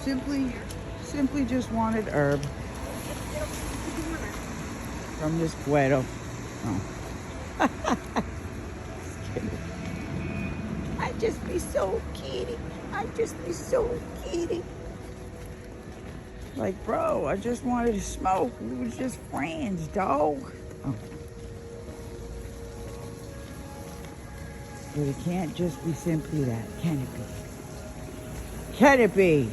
Simply just wanted herb from this Guido. Oh. Just kidding. I just be so kidding. I just be so kidding. Like, bro, I just wanted to smoke. We was just friends, dog. Oh. But it can't just be simply that, can it be? Can it be?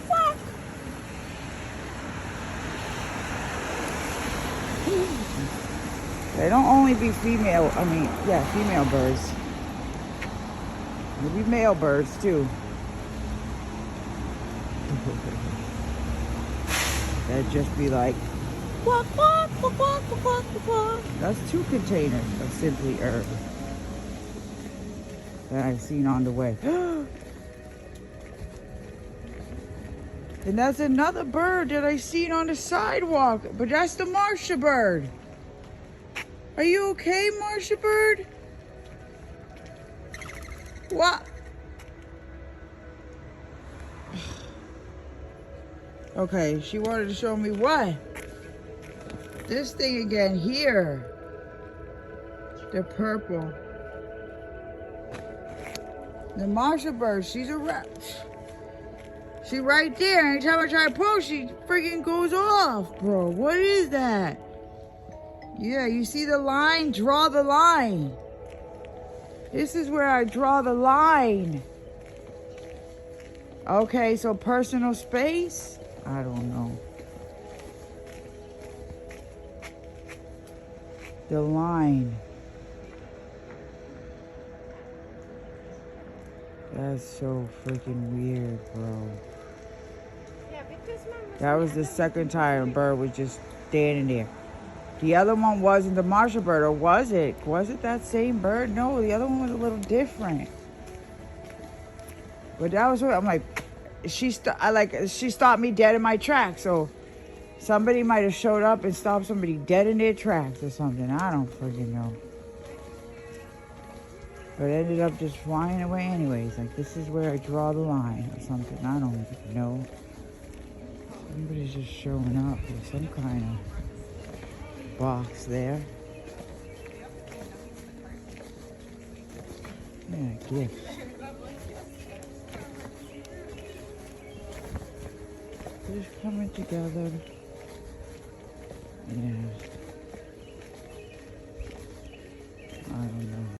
What? They don't only be female, female birds. They be male birds too. That'd just be like, quack, quack, quack, quack, quack, quack. That's 2 containers of Simply Herb that I've seen on the way. And that's another bird that I seen on the sidewalk, but that's the Marsha bird. Are you okay, Marsha bird? What? Okay, she wanted to show me what? This thing again here. The purple. The Marsha bird, she's a rat. She right there. Anytime I try to pull, she freaking goes off, bro. What is that? Yeah, you see the line? Draw the line. This is where I draw the line. Okay, so personal space? I don't know. The line. That's so freaking weird, bro. That was the second time a bird was just standing there. The other one wasn't the Marsha bird, or was it? Was it that same bird? No, the other one was a little different. But that was what I'm like. She stopped me dead in my tracks. So somebody might have showed up and stopped somebody dead in their tracks or something. I don't freaking know. But it ended up just flying away anyways. Like, this is where I draw the line or something. I don't even know. Somebody's just showing up with some kind of box there. Yeah, gift. Just coming together. Yeah.